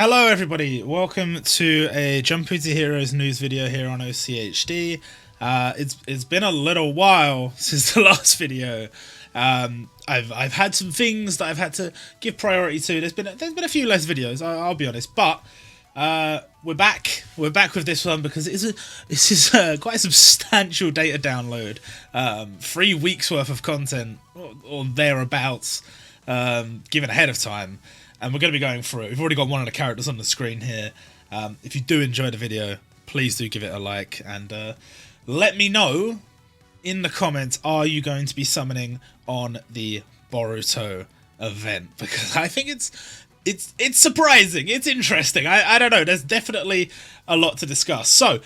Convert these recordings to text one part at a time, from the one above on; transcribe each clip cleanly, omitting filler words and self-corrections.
Hello everybody, welcome to a Jumputi Heroes news video here on OCHD. It's been a little while since the last video. I've had some things that I've had to give priority to. There's been a few less videos, I'll be honest, but we're back with this one because this is quite a substantial data download. 3 weeks worth of content or thereabouts, given ahead of time. And we're going to be going through it. We've already got one of the characters on the screen here. If you do enjoy the video, please do give it a like. And let me know in the comments, are you going to be summoning on the Boruto event? Because I think it's surprising. It's interesting. I don't know. There's definitely a lot to discuss. So,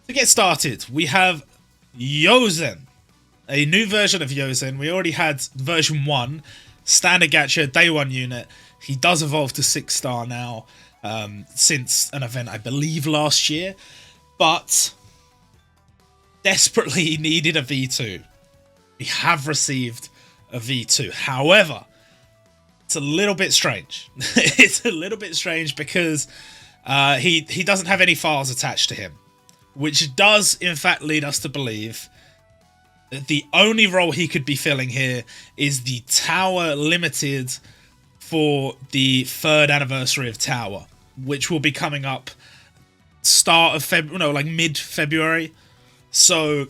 to get started, we have Yosen. A new version of Yosen. We already had version 1. Standard gacha, day 1 unit. He does evolve to 6-star now, since an event, I believe, last year. But desperately needed a V2. We have received a V2. However, it's a little bit strange. It's a little bit strange because he doesn't have any files attached to him. Which does, in fact, lead us to believe that the only role he could be filling here is the Tower Limited for the 3rd anniversary of Tower, which will be coming up start of February, no, like mid-February. So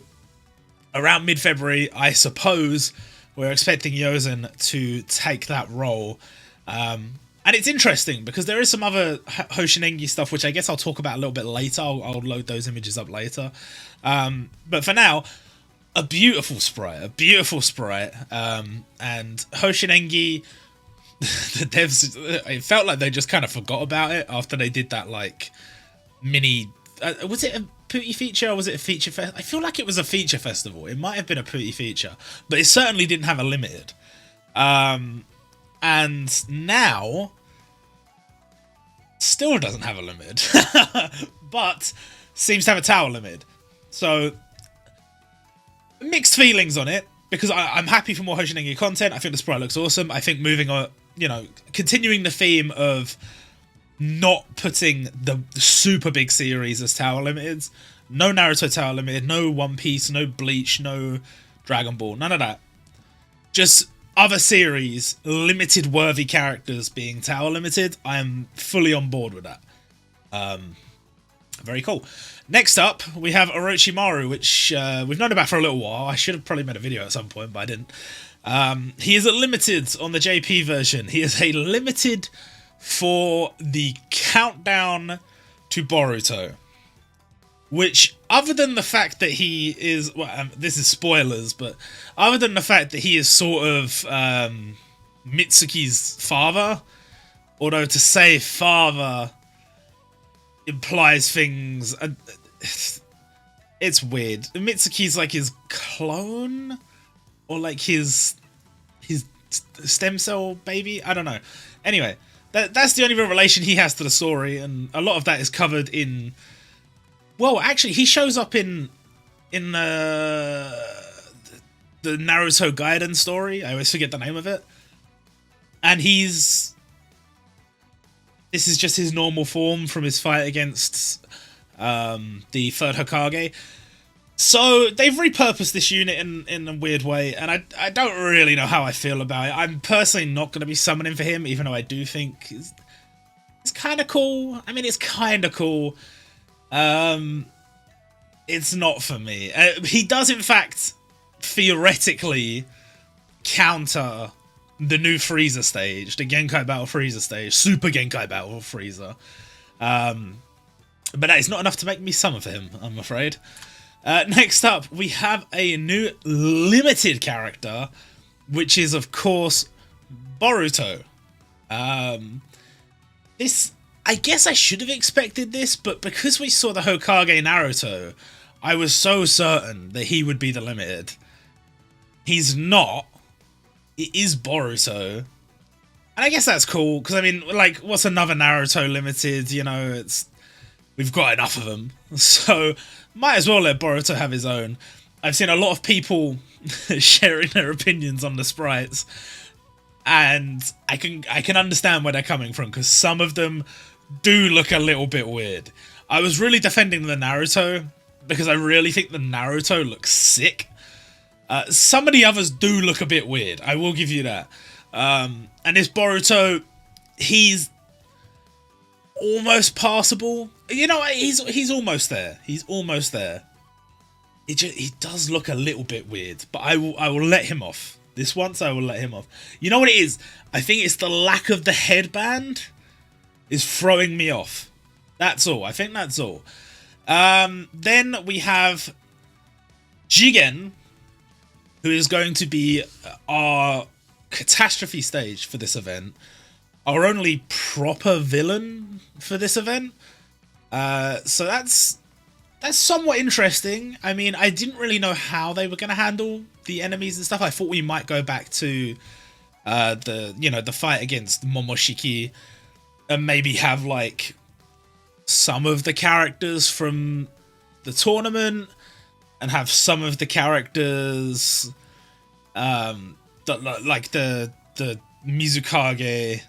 around mid-February, I suppose we're expecting Yosen to take that role. And it's interesting because there is some other Hoshinengi stuff, which I guess I'll talk about a little bit later. I'll load those images up later. But for now, a beautiful sprite, and Hoshinengi, the devs, it felt like they just kind of forgot about it after they did that, like, mini, was it a Pooty feature or was it a feature fest? I feel like it was a feature festival. It might have been a Pooty feature, but it certainly didn't have a limited. And now, still doesn't have a limited, but seems to have a Tower limited. So, mixed feelings on it, because I'm happy for more Hoshinengi content. I think the sprite looks awesome. I think moving on, continuing the theme of not putting the super big series as Tower Limiteds. No Naruto Tower Limited, no One Piece, no Bleach, no Dragon Ball, none of that. Just other series, limited worthy characters being Tower Limited. I am fully on board with that. Very cool. Next up, we have Orochimaru, which we've known about for a little while. I should have probably made a video at some point, but I didn't. He is a limited on the JP version. He is a limited for the countdown to Boruto. Which, other than the fact that he is... Well, this is spoilers, but other than the fact that he is sort of Mitsuki's father, although to say father implies things... It's weird. Mitsuki's like his clone? Or like his stem cell baby? I don't know. Anyway, that's the only real relation he has to the story, and a lot of that is covered in... Well, actually, he shows up in the Naruto Gaiden story. I always forget the name of it. And this is just his normal form from his fight against the 3rd Hokage. So they've repurposed this unit in a weird way, and I don't really know how I feel about it. I'm personally not going to be summoning for him, even though I do think it's kind of cool. I mean, it's kind of cool. It's not for me. He does, in fact, theoretically counter the new Frieza stage, the Genkai Battle Frieza stage, Super Genkai Battle Frieza. But that is not enough to make me summon for him, I'm afraid. Next up, we have a new limited character, which is, of course, Boruto. This, I guess I should have expected this, but because we saw the Hokage Naruto, I was so certain that he would be the limited. He's not. It is Boruto. And I guess that's cool, because, I mean, like, what's another Naruto limited? We've got enough of them. So, might as well let Boruto have his own. I've seen a lot of people sharing their opinions on the sprites. And I can understand where they're coming from, because some of them do look a little bit weird. I was really defending the Naruto because I really think the Naruto looks sick. Some of the others do look a bit weird. I will give you that. And this Boruto, he's almost passable. You know, he's almost there. He's almost there. He does look a little bit weird, but I will let him off. This once I will let him off. You know what it is? I think it's the lack of the headband is throwing me off. That's all. I think that's all. Then we have Jigen, who is going to be our catastrophe stage for this event. Our only proper villain for this event. So that's somewhat interesting. I mean, I didn't really know how they were going to handle the enemies and stuff. I thought we might go back to the fight against Momoshiki and maybe have like some of the characters from the tournament and have some of the characters like the Mizukage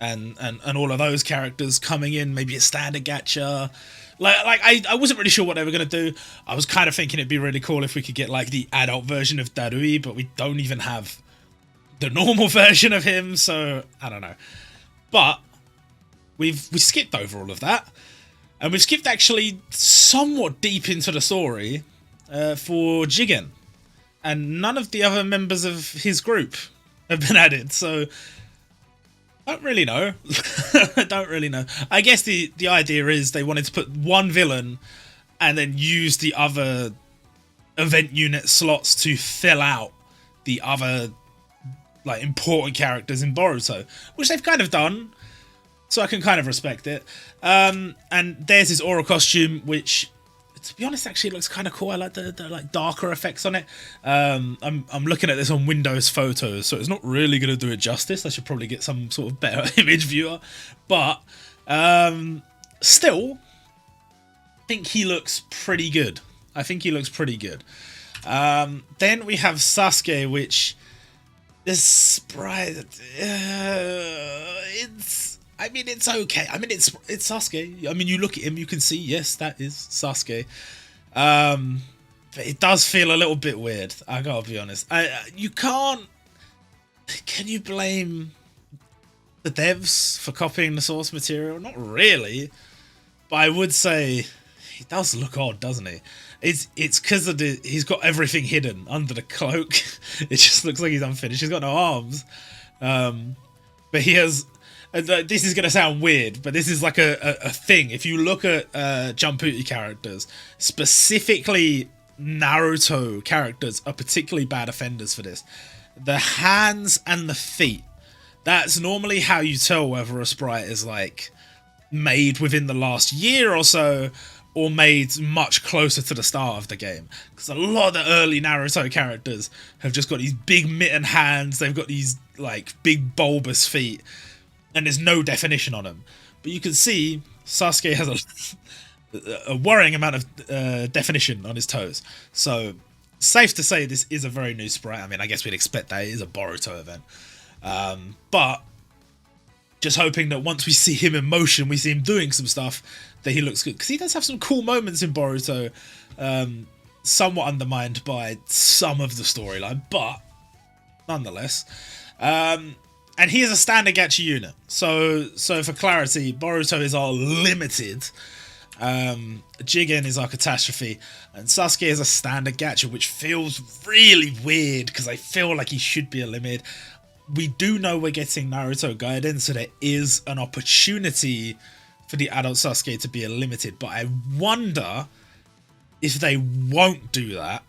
and all of those characters coming in, maybe a standard gacha. Like I wasn't really sure what they were going to do. I was kind of thinking it'd be really cool if we could get like the adult version of Darui, but we don't even have the normal version of him, so I don't know. But we skipped over all of that, and we've skipped actually somewhat deep into the story for Jigen, and none of the other members of his group have been added, so I don't really know. I don't really know. I guess the idea is they wanted to put one villain and then use the other event unit slots to fill out the other like important characters in Boruto, which they've kind of done, so I can kind of respect it. And there's his aura costume, which, to be honest, actually looks kind of cool. I like the like darker effects on it. I'm looking at this on Windows Photos, so it's not really going to do it justice. I should probably get some sort of better image viewer, but still, I think he looks pretty good. I think he looks pretty good. Then we have Sasuke, which this sprite, it's okay. I mean, it's Sasuke. I mean, you look at him, you can see, yes, that is Sasuke. But it does feel a little bit weird. I gotta be honest. You can't. Can you blame the devs for copying the source material? Not really. But I would say he does look odd, doesn't he? It's because of he's got everything hidden under the cloak. It just looks like he's unfinished. He's got no arms. But he has. This is going to sound weird, but this is like a thing. If you look at Jumputi characters, specifically Naruto characters are particularly bad offenders for this. The hands and the feet. That's normally how you tell whether a sprite is like made within the last year or so, or made much closer to the start of the game. Because a lot of the early Naruto characters have just got these big mitten hands, they've got these like big bulbous feet, and there's no definition on them. But you can see Sasuke has a worrying amount of definition on his toes. So, safe to say this is a very new sprite. I mean, I guess we'd expect that. It is a Boruto event. But just hoping that once we see him in motion, we see him doing some stuff, that he looks good. Because he does have some cool moments in Boruto, somewhat undermined by some of the storyline, but nonetheless. And he is a standard gacha unit. So for clarity, Boruto is our limited, Jigen is our catastrophe, and Sasuke is a standard gacha, which feels really weird because I feel like he should be a limit. We do know we're getting Naruto Gaiden, so there is an opportunity for the adult Sasuke to be a limited, but I wonder if they won't do that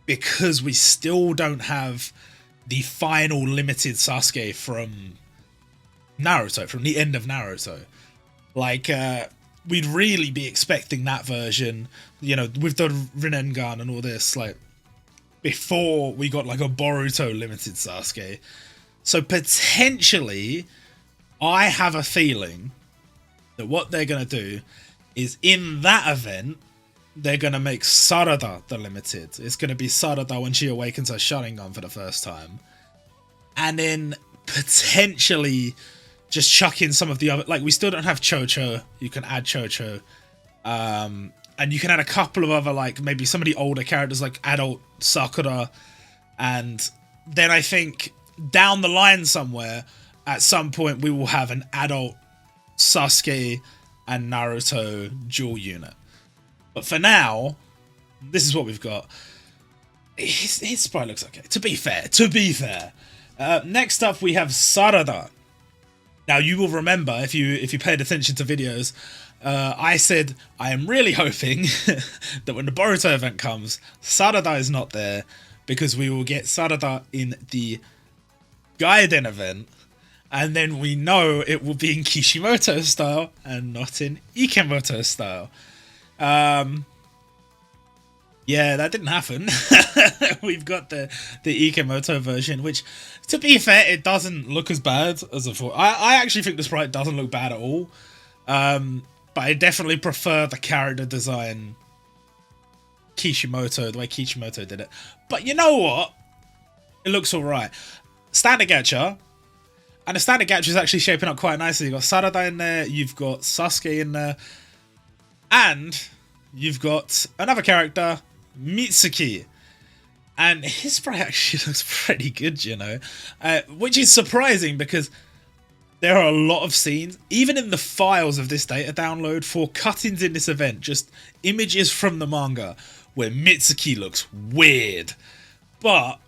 because we still don't have the final limited Sasuke from Naruto, from the end of Naruto. Like, we'd really be expecting that version, you know, with the Rinnegan and all this, like, before we got like a Boruto limited Sasuke. So potentially, I have a feeling that what they're going to do is in that event, they're going to make Sarada the limited. It's going to be Sarada when she awakens her Sharingan for the first time. And then potentially just chuck in some of the other, like, we still don't have Chocho. You can add Chocho. And you can add a couple of other, like, maybe some of the older characters, like adult Sakura. And then I think down the line somewhere, at some point, we will have an adult Sasuke and Naruto dual unit. But for now, this is what we've got. His sprite looks okay. To be fair. Next up, we have Sarada. Now, you will remember, if you paid attention to videos, I said I am really hoping that when the Boruto event comes, Sarada is not there, because we will get Sarada in the Gaiden event, and then we know it will be in Kishimoto style and not in Ikemoto style. Yeah, that didn't happen. We've got the Ikemoto version, which, to be fair, it doesn't look as bad as I thought. I actually think the sprite doesn't look bad at all. But I definitely prefer the character design Kishimoto, the way Kishimoto did it. But you know what? It looks alright. Standard gacha. And the standard gacha is actually shaping up quite nicely. You've got Sarada in there, you've got Sasuke in there, and you've got another character, Mitsuki. And his sprite actually looks pretty good, you know. Which is surprising because there are a lot of scenes, even in the files of this data download, for cuttings in this event, just images from the manga, where Mitsuki looks weird. But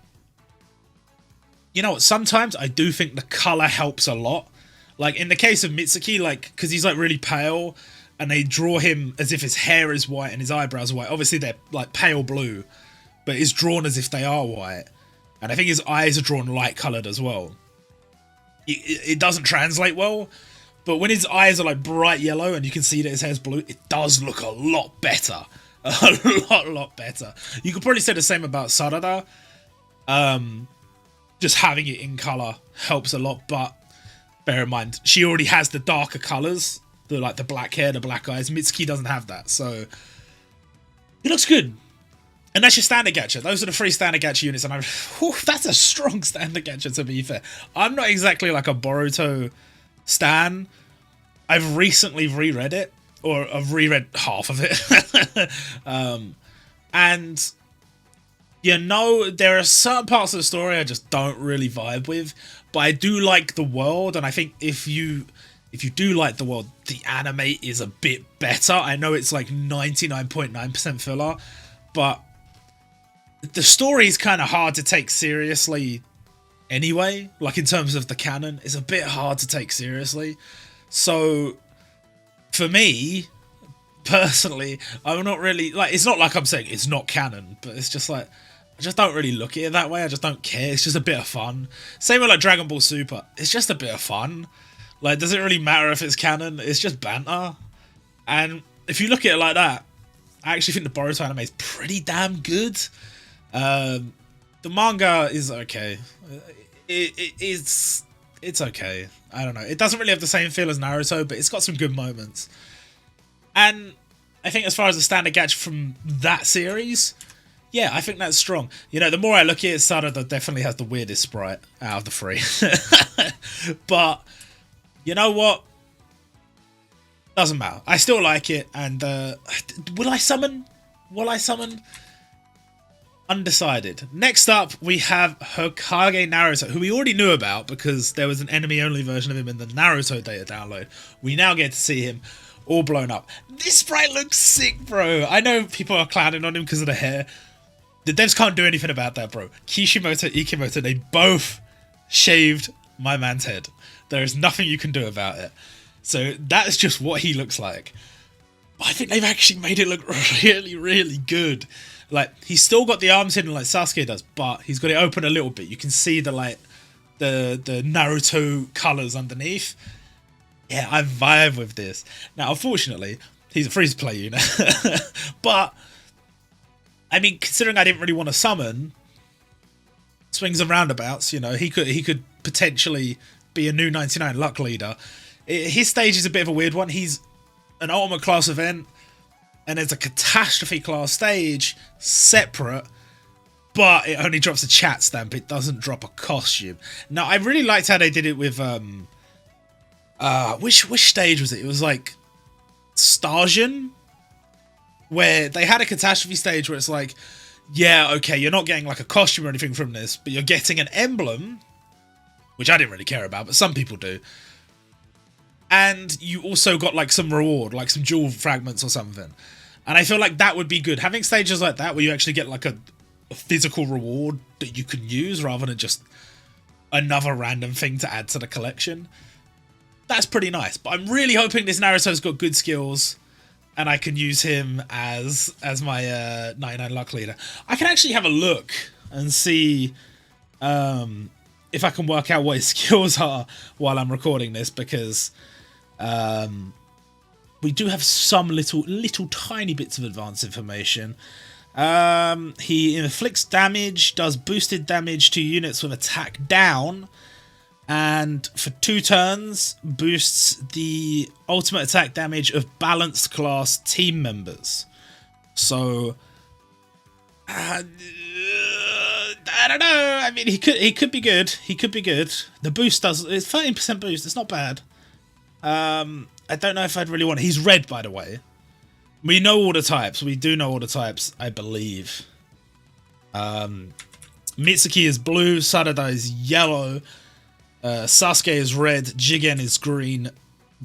you know what, sometimes I do think the colour helps a lot. Like, in the case of Mitsuki, like, because he's, like, really pale, and they draw him as if his hair is white and his eyebrows are white. Obviously, they're, like, pale blue, but it's drawn as if they are white. And I think his eyes are drawn light-coloured as well. It doesn't translate well, but when his eyes are, like, bright yellow and you can see that his hair's blue, it does look a lot better. A lot better. You could probably say the same about Sarada. Just having it in colour helps a lot, but bear in mind, she already has the darker colours, the black hair, the black eyes. Mitsuki doesn't have that, so it looks good. And that's your standard gacha. Those are the 3 standard gacha units, and that's a strong standard gacha, to be fair. I'm not exactly like a Boruto stan. I've recently reread it, or I've reread half of it. And you know, there are certain parts of the story I just don't really vibe with, but I do like the world, and I think if you do like the world, the anime is a bit better. I know it's like 99.9% filler, but the story is kind of hard to take seriously anyway. Like, in terms of the canon, it's a bit hard to take seriously. So, for me, personally, I'm not really, like, it's not like I'm saying it's not canon, but it's just like, I just don't really look at it that way. I just don't care. It's just a bit of fun. Same with like Dragon Ball Super. It's just a bit of fun. Like, does it really matter if it's canon? It's just banter. And if you look at it like that, I actually think the Boruto anime is pretty damn good. The manga is okay. It's okay. I don't know. It doesn't really have the same feel as Naruto, but it's got some good moments. And I think as far as the standard gacha from that series, yeah, I think that's strong. You know, the more I look at it, Sarada definitely has the weirdest sprite out of the 3. But, you know what? Doesn't matter. I still like it, and will I summon? Undecided. Next up, we have Hokage Naruto, who we already knew about because there was an enemy-only version of him in the Naruto data download. We now get to see him all blown up. This sprite looks sick, bro. I know people are clowning on him because of the hair. The devs can't do anything about that, bro. Kishimoto, Ikemoto, they both shaved my man's head. There is nothing you can do about it. So that's just what he looks like. But I think they've actually made it look really, really good. Like, he's still got the arms hidden like Sasuke does, but he's got it open a little bit. You can see the, like, the Naruto colours underneath. Yeah, I vibe with this. Now, unfortunately, he's a free-to-play unit. But, I mean, considering I didn't really want to summon, swings and roundabouts, you know, he could potentially be a new 99 luck leader. His stage is a bit of a weird one. He's an ultimate class event, and there's a catastrophe class stage separate, but it only drops a chat stamp. It doesn't drop a costume. Now, I really liked how they did it with which stage was it? It was like Starsian, where they had a catastrophe stage where it's like, yeah, okay, you're not getting like a costume or anything from this, but you're getting an emblem, which I didn't really care about, but some people do. And you also got like some reward, like some jewel fragments or something. And I feel like that would be good. Having stages like that where you actually get like a physical reward that you can use rather than just another random thing to add to the collection. That's pretty nice. But I'm really hoping this Naruto's got good skills and I can use him as my 99 luck leader. I can actually have a look and see if I can work out what his skills are while I'm recording this, because we do have some little tiny bits of advanced information. He inflicts damage, does boosted damage to units with attack down, and for 2 turns boosts the ultimate attack damage of balanced class team members. So I don't know. I mean, he could be good. He could be good. The boost does, it's 13% boost. It's not bad. I don't know if I'd really want it. He's red, by the way. We know all the types. We do know all the types, I believe. Mitsuki is blue. Sarada is yellow. Sasuke is red. Jigen is green.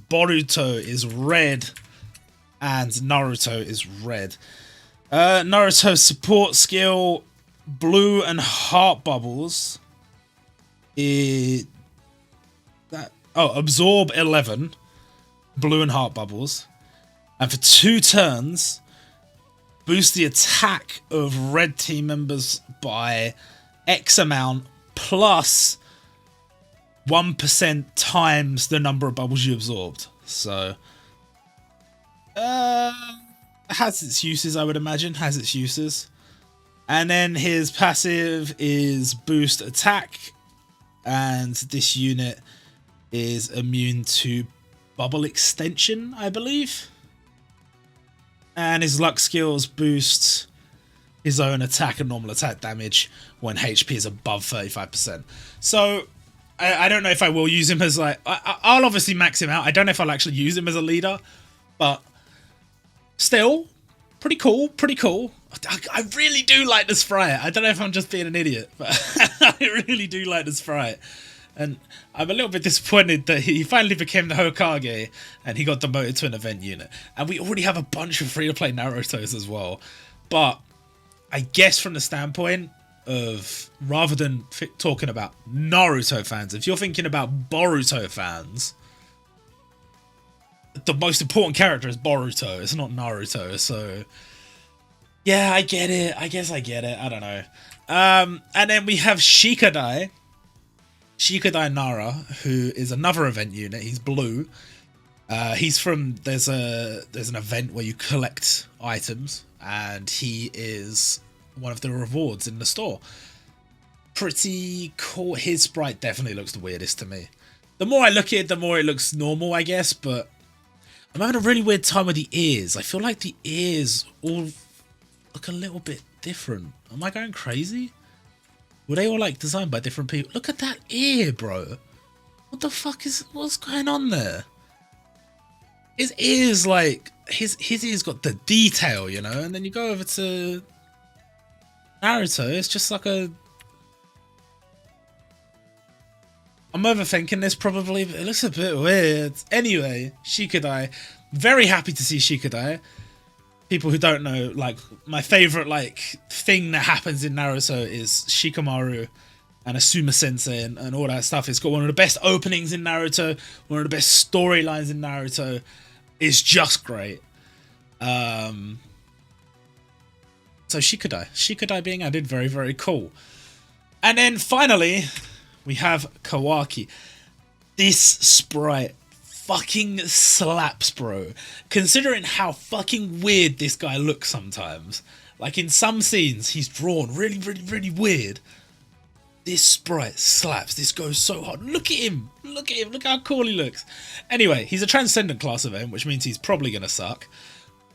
Boruto is red. And Naruto is red. Naruto's support skill, blue and heart bubbles. Absorb 11. Blue and heart bubbles. And for 2 turns, boost the attack of red team members by X amount plus 1% times the number of bubbles you absorbed. So, has its uses, I would imagine. Has its uses. And then his passive is boost attack. And this unit is immune to bubble extension, I believe. And his luck skills boost his own attack and normal attack damage when HP is above 35%. So I don't know if I will use him as like... I'll obviously max him out. I don't know if I'll actually use him as a leader. But still, pretty cool. Pretty cool. I really do like the sprite. I don't know if I'm just being an idiot, but I really do like the sprite. And I'm a little bit disappointed that he finally became the Hokage and he got demoted to an event unit. And we already have a bunch of free-to-play Narutos as well. But I guess from the standpoint of, rather than talking about Naruto fans, if you're thinking about Boruto fans, the most important character is Boruto. It's not Naruto. So, yeah, I get it. I guess I get it. I don't know. And then we have Shikadai Nara, who is another event unit. He's blue. He's from, there's an event where you collect items, and he is one of the rewards in the store. Pretty cool. His sprite definitely looks the weirdest to me. The more I look at it, the more it looks normal, I guess, but I'm having a really weird time with the ears. I feel like the ears all look a little bit different. Am I going crazy? Were they all like designed by different people? Look at that ear, bro. What the fuck what's going on there? His ears, like, his ears got the detail, you know? And then you go over to Naruto, it's just like a... I'm overthinking this probably, but it looks a bit weird. Anyway, Shikadai. Very happy to see Shikadai. People who don't know, like, my favourite, like, thing that happens in Naruto is Shikamaru and Asuma Sensei and all that stuff. It's got one of the best openings in Naruto, one of the best storylines in Naruto. It's just great. So Shikadai being added, very, very cool. And then finally, we have Kawaki. This sprite fucking slaps, bro. Considering how fucking weird this guy looks sometimes. Like, in some scenes, he's drawn really, really, really weird. This sprite slaps. This goes so hard. Look at him. Look at him. Look how cool he looks. Anyway, he's a transcendent class event, which means he's probably going to suck.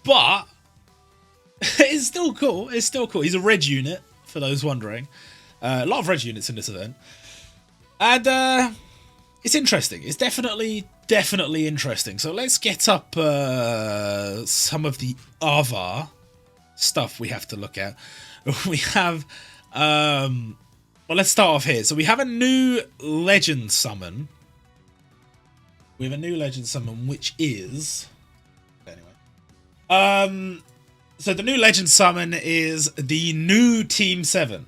But it's still cool. It's still cool. He's a red unit, for those wondering. A lot of red units in this event. And it's interesting. It's definitely definitely interesting. So let's get up some of the other stuff we have to look at. We have, well, let's start off here. So we have a new legend summon. We have a new legend summon, which is, anyway. So the new legend summon is the new Team 7.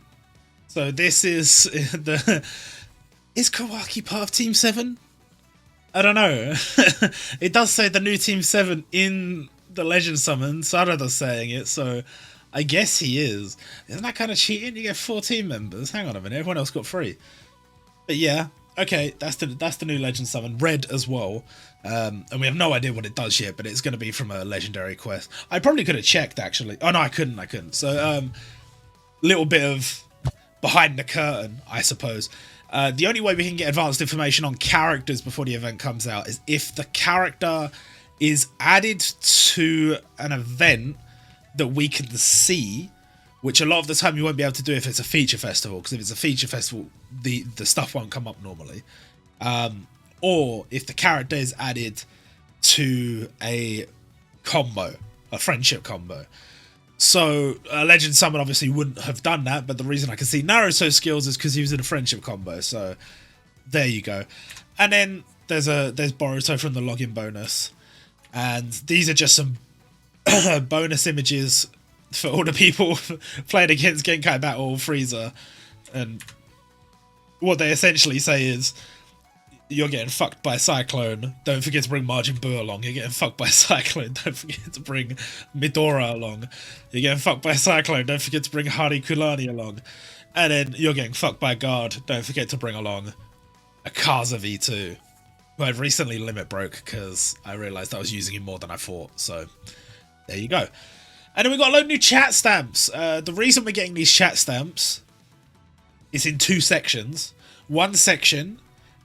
So this is the, is Kawaki part of Team 7? I don't know. It does say the new Team 7 in the legend summon. Sarada's saying it, so I guess he is. Isn't that kind of cheating? You get 4 team members. Hang on a minute, everyone else got 3. But yeah, okay, that's the new legend summon. Red as well. And we have no idea what it does yet, but it's going to be from a legendary quest. I probably could have checked, actually. Oh no, I couldn't. So little bit of behind the curtain, I suppose. The only way we can get advanced information on characters before the event comes out is if the character is added to an event that we can see, which a lot of the time you won't be able to do if it's a feature festival, because if it's a feature festival, the stuff won't come up normally. Or if the character is added to a combo, a friendship combo. So a legend summon obviously wouldn't have done that, but the reason I can see Naruto's skills is because he was in a friendship combo. So there you go. And then there's Boruto from the login bonus, and these are just some bonus images for all the people playing against Genkai Battle Frieza. And what they essentially say is, you're getting fucked by Cyclone, don't forget to bring Majin Buu along. You're getting fucked by Cyclone, don't forget to bring Midora along. You're getting fucked by Cyclone, don't forget to bring Hari Kulani along. And then you're getting fucked by Guard, don't forget to bring along Akaza V2, who I've recently limit broke because I realised I was using him more than I thought. So there you go. And then we got a load of new chat stamps. The reason we're getting these chat stamps is in 2 sections. One section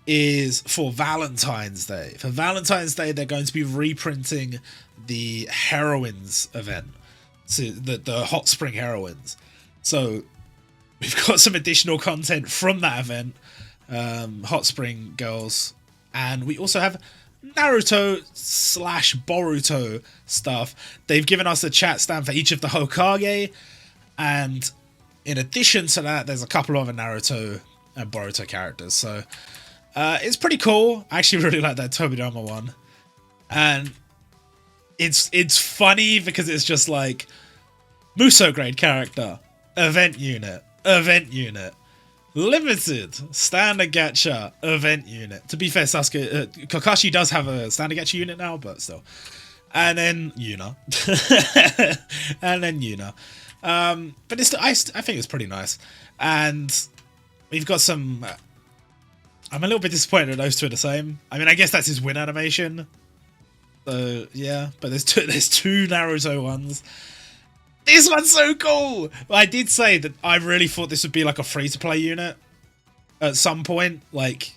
is for Valentine's Day. For Valentine's Day, they're going to be reprinting the Heroines event, so the Hot Spring Heroines. So we've got some additional content from that event, Hot Spring Girls, and we also have Naruto/Boruto stuff. They've given us a chat stamp for each of the Hokage, and in addition to that, there's a couple of other Naruto and Boruto characters. So it's pretty cool. I actually really like that Tobirama one. And it's funny because it's just like Muso grade character, event unit, limited, standard gacha, event unit. To be fair, Sasuke, Kakashi does have a standard gacha unit now, but still. And then Yuna. But it's, I think it's pretty nice. And we've got some... I'm a little bit disappointed that those 2 are the same. I mean, I guess that's his win animation. So, yeah. But there's two Naruto ones. This one's so cool! I did say that I really thought this would be like a free-to-play unit at some point. Like,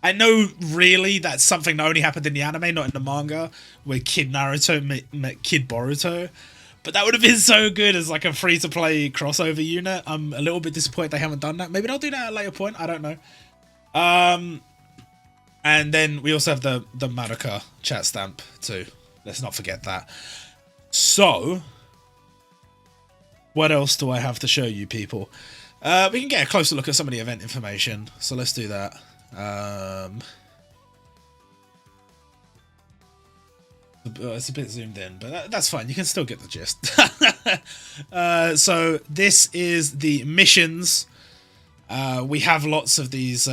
I know really that's something that only happened in the anime, not in the manga, where Kid Naruto met Kid Boruto. But that would have been so good as like a free-to-play crossover unit. I'm a little bit disappointed they haven't done that. Maybe they'll do that at a later point. I don't know. And then we also have the Madoka chat stamp too. Let's not forget that. So, what else do I have to show you people? We can get a closer look at some of the event information. So let's do that. It's a bit zoomed in, but that's fine. You can still get the gist. So this is the missions. We have lots of these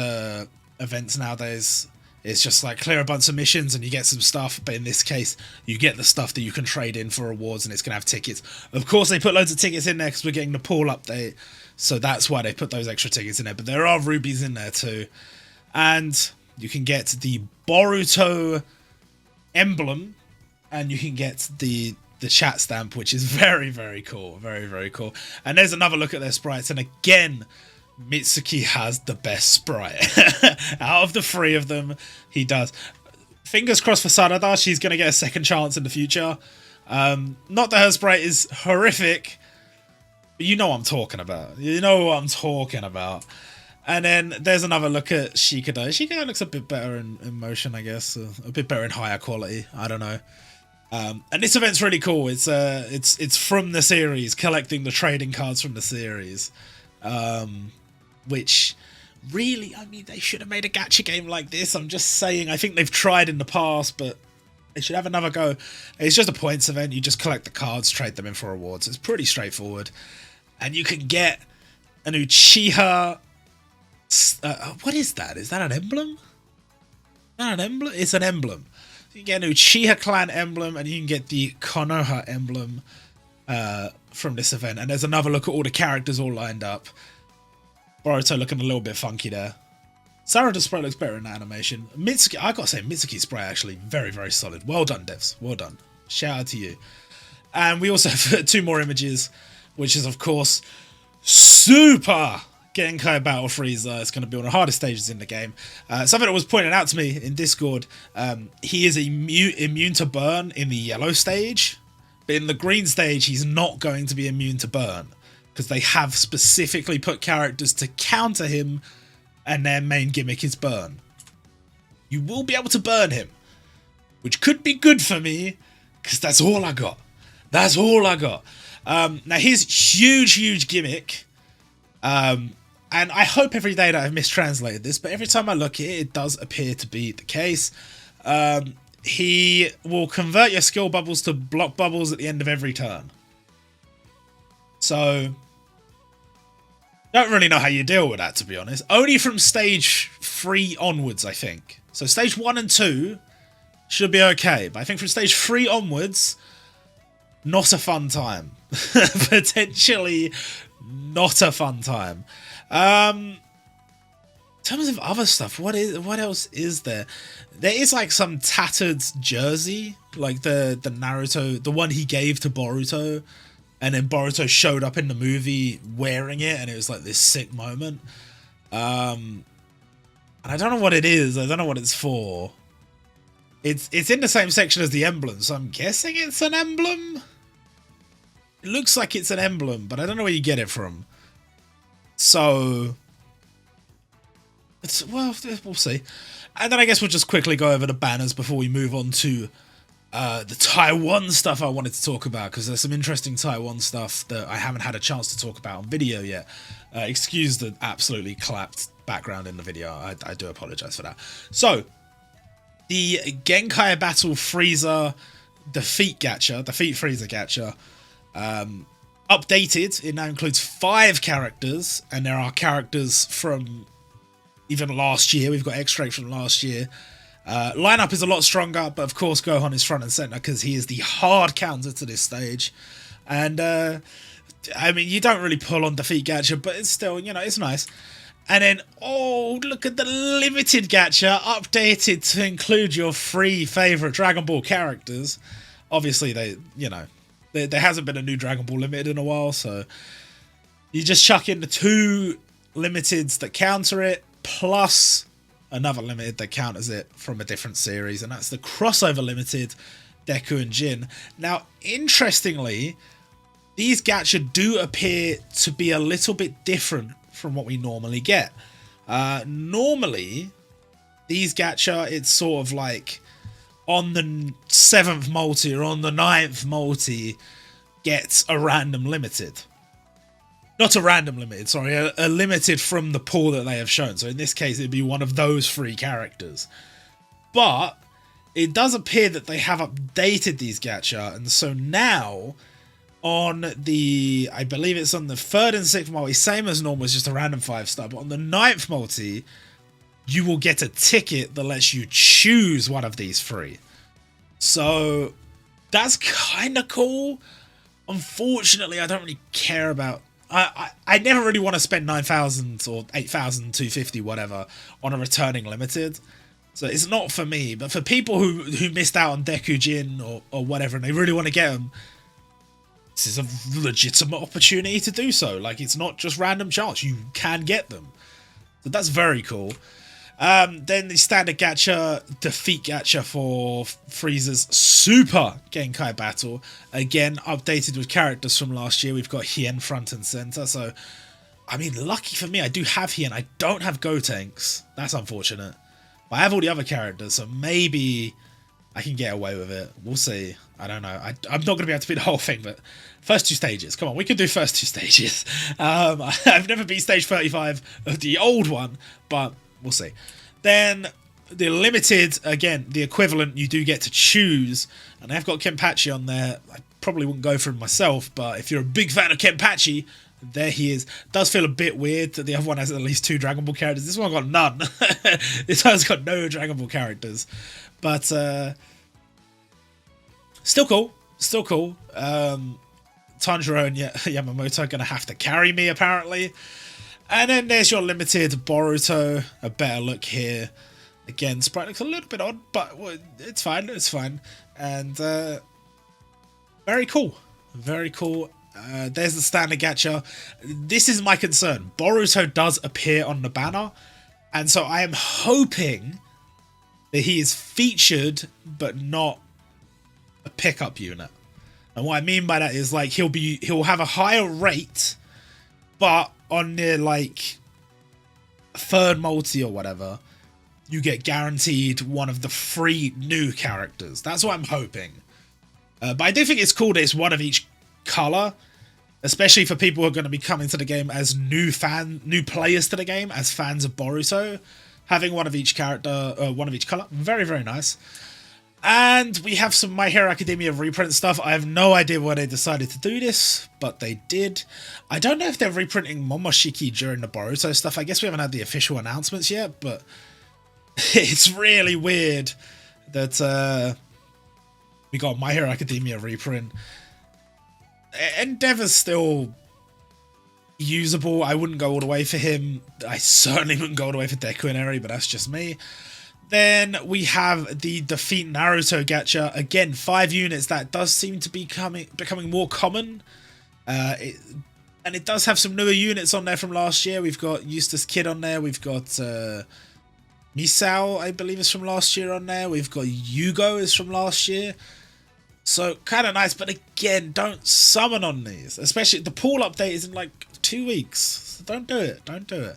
events nowadays. It's just like clear a bunch of missions and you get some stuff, but in this case you get the stuff that you can trade in for rewards, and it's gonna have tickets. Of course they put loads of tickets in there because we're getting the pool update, so that's why they put those extra tickets in there. But there are rubies in there too, and you can get the Boruto emblem, and you can get the chat stamp, which is very, very cool. Very, very cool. And there's another look at their sprites, and again, Mitsuki has the best sprite. Out of the 3 of them, he does. Fingers crossed for Sarada, she's going to get a second chance in the future. Not that her sprite is horrific, but you know what I'm talking about. You know what I'm talking about. And then there's another look at Shikado. Shikado looks a bit better in motion, I guess. A bit better in higher quality. I don't know. And this event's really cool. It's from the series, collecting the trading cards from the series. Which really, I mean, they should have made a gacha game like this. I'm just saying, I think they've tried in the past, but they should have another go. It's just a points event. You just collect the cards, trade them in for rewards. It's pretty straightforward. And you can get an Uchiha... what is that? Is that an emblem? Is that an emblem? It's an emblem. You can get an Uchiha clan emblem, and you can get the Konoha emblem from this event. And there's another look at all the characters all lined up. Boruto looking a little bit funky there. Sarada's sprite looks better in that animation. Mitsuki, I gotta say, Mitsuki's sprite actually very, very solid. Well done, devs. Well done. Shout out to you. And we also have 2 more images, which is, of course, Super Genkai Battle Frieza. It's going to be one of the hardest stages in the game. Something that was pointed out to me in Discord, he is immune to burn in the yellow stage, but in the green stage, he's not going to be immune to burn, because they have specifically put characters to counter him, and their main gimmick is burn. You will be able to burn him, which could be good for me, because that's all I got. That's all I got. Now, his huge gimmick, and I hope every day that I've mistranslated this, but every time I look at it, it does appear to be the case. He will convert your skill bubbles to block bubbles at the end of every turn. So, don't really know how you deal with that, to be honest. Only from stage 3 onwards, I think. So stage 1 and 2 should be okay, but I think from stage 3 onwards, not a fun time. Potentially not a fun time. In terms of other stuff, what else is there? There is like some tattered jersey, like the Naruto, the one he gave to Boruto, and then Boruto showed up in the movie wearing it, and it was like this sick moment. And I don't know what it is. I don't know what it's for. It's in the same section as the emblem, so I'm guessing it's an emblem. It looks like it's an emblem, but I don't know where you get it from. So, well, we'll see. And then I guess we'll just quickly go over the banners before we move on to the Taiwan stuff I wanted to talk about, because there's some interesting Taiwan stuff that I haven't had a chance to talk about on video yet. Excuse the absolutely clapped background in the video. I do apologize for that. So, the Genkai Battle Frieza Defeat Frieza Gacha, updated. It now includes 5 characters, and there are characters from even last year. We've got extracts from last year. Lineup is a lot stronger, but of course Gohan is front and center because he is the hard counter to this stage. And I mean, you don't really pull on Defeat Gacha, but it's still, you know, it's nice. And then, oh, look at the limited gacha, updated to include your 3 favorite Dragon Ball characters. Obviously, there hasn't been a new Dragon Ball Limited in a while, so you just chuck in the 2 limiteds that counter it, plus another limited that counters it from a different series, and that's the crossover limited Deku and Jin. Now, interestingly, these gacha do appear to be a little bit different from what we normally get. Normally, these gacha, it's sort of like on the 7th multi or on the 9th multi gets a random limited. Not a random limited, sorry, a limited from the pool that they have shown. So in this case, it'd be one of those 3 characters. But it does appear that they have updated these gacha, and so now on the, I believe it's on the 3rd and 6th multi, same as normal, it's just a random 5-star, but on the 9th multi, you will get a ticket that lets you choose one of these 3. So that's kind of cool. Unfortunately, I don't really care about... I never really want to spend 9,000 or 8,250 whatever on a returning limited. So it's not for me, but for people who missed out on Deku Jin or whatever and they really want to get them, this is a legitimate opportunity to do so. Like, it's not just random chance. You can get them. So that's very cool. Then the standard gacha, Defeat Gacha for Frieza's Super Genkai Battle. Again, updated with characters from last year. We've got Hien front and center. So I mean, lucky for me, I do have Hien. I don't have Gotenks. That's unfortunate. But I have all the other characters, so maybe I can get away with it. We'll see. I don't know. I'm not going to be able to beat the whole thing, but first 2 stages. Come on, we could do first 2 stages. I've never beat stage 35 of the old one, but we'll see. Then the limited, again, the equivalent, you do get to choose. And I've got Kenpachi on there. I probably wouldn't go for him myself, but if you're a big fan of Kenpachi, there he is. Does feel a bit weird that the other one has at least 2 Dragon Ball characters. This one got none. This one's got no Dragon Ball characters. But still cool. Still cool. Tanjiro and Yamamoto are going to have to carry me, apparently. And then there's your limited Boruto. A better look here. Again, sprite looks a little bit odd, but it's fine. It's fine. And very cool. Very cool. There's the standard gacha. This is my concern. Boruto does appear on the banner, and so I am hoping that he is featured but not a pickup unit. And what I mean by that is, like, he'll have a higher rate, but on the like 3rd multi or whatever, you get guaranteed one of the 3 new characters. That's what I'm hoping. But I do think it's cool that it's one of each color, especially for people who are going to be coming to the game as new players to the game, as fans of Boruto. Having one of each character, one of each color, very, very nice. And we have some My Hero Academia reprint stuff. I have no idea why they decided to do this, but they did. I don't know if they're reprinting Momoshiki during the Boruto stuff. I guess we haven't had the official announcements yet, but it's really weird that we got My Hero Academia reprint. Endeavor's still usable. I wouldn't go all the way for him. I certainly wouldn't go all the way for Deku and Eri, but that's just me. Then we have the Defeat Naruto gacha. Again, 5 units. That does seem to be becoming more common. And it does have some newer units on there from last year. We've got Eustace Kid on there. We've got Misao, I believe, is from last year on there. We've got Yugo is from last year. So, kind of nice, but again, don't summon on these. Especially, the pool update is in like 2 weeks. So don't do it. Don't do it.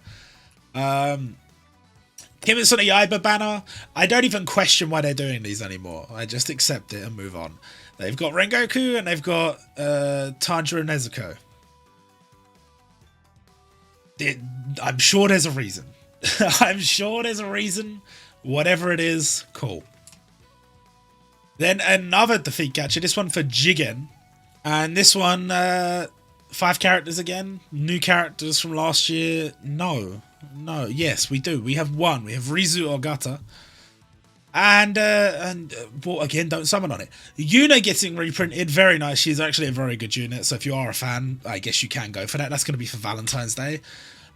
Kimetsu no Yaiba banner. I don't even question why they're doing these anymore. I just accept it and move on. They've got Rengoku and they've got Tanjiro Nezuko. I'm sure there's a reason. I'm sure there's a reason. Whatever it is, cool. Then another defeat gacha, this one for Jigen. And this one, 5 characters again. New characters from last year. No, yes, we do. We have 1. We have Rizu Ogata. And well, again, don't summon on it. Yuna getting reprinted, very nice. She's actually a very good unit. So if you are a fan, I guess you can go for that. That's going to be for Valentine's Day.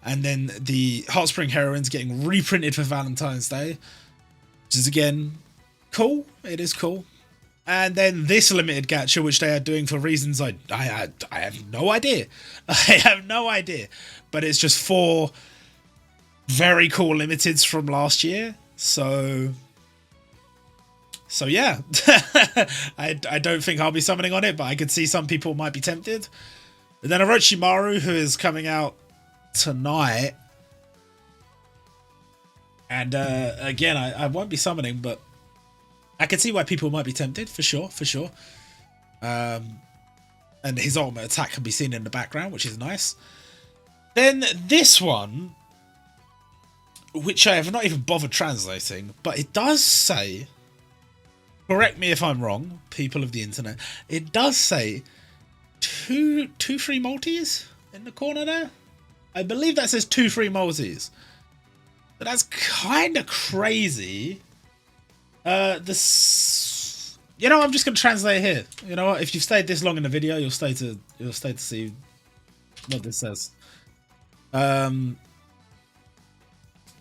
And then the Hot Spring Heroines getting reprinted for Valentine's Day. Which is, again, cool. It is cool. And then this limited gacha, which they are doing for reasons I have no idea. I have no idea. But it's just 4 very cool limiteds from last year. So yeah. I don't think I'll be summoning on it, but I could see some people might be tempted. And then Orochimaru, who is coming out tonight. And again, I won't be summoning, but I can see why people might be tempted, for sure. And his ultimate attack can be seen in the background, which is nice. Then this one, which I have not even bothered translating, but it does say, correct me if I'm wrong, people of the internet, it does say two free multis in the corner there. I believe that says 2 free multis. But that's kind of crazy. This, you know, I'm just gonna translate here. You know what? If you've stayed this long in the video, you'll stay to see what this says.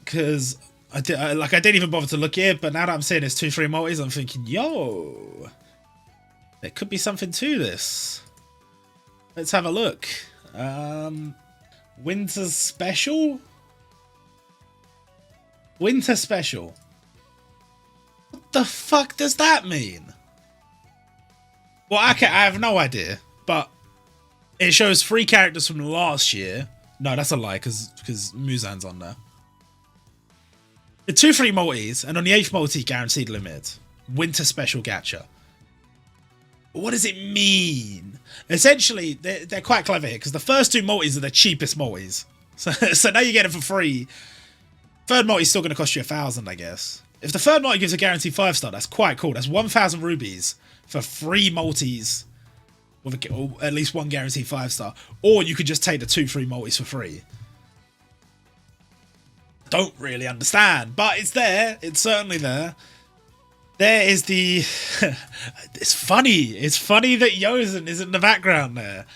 Because I didn't even bother to look here, but now that I'm saying it's 2 free multis, I'm thinking, yo, there could be something to this. Let's have a look. Winter Special. Winter Special. What the fuck does that mean? Well, okay, I have no idea, but it shows 3 characters from last year, No, that's a lie, because Muzan's on there. The 2 free multis, and on the 8th multi, guaranteed limit. Winter special gacha. What does it mean? Essentially, they're quite clever here, because the first 2 multis are the cheapest multis. So now you get it for free. Third multi is still going to cost you 1,000, I guess. If the third multi gives a guaranteed 5-star, that's quite cool. That's 1,000 rubies for 3 multis with at least 1 guaranteed 5-star. Or you could just take the 2 free multis for free. Don't really understand, but it's there. It's certainly there. There is the... It's funny. It's funny that Yosen is in the background there.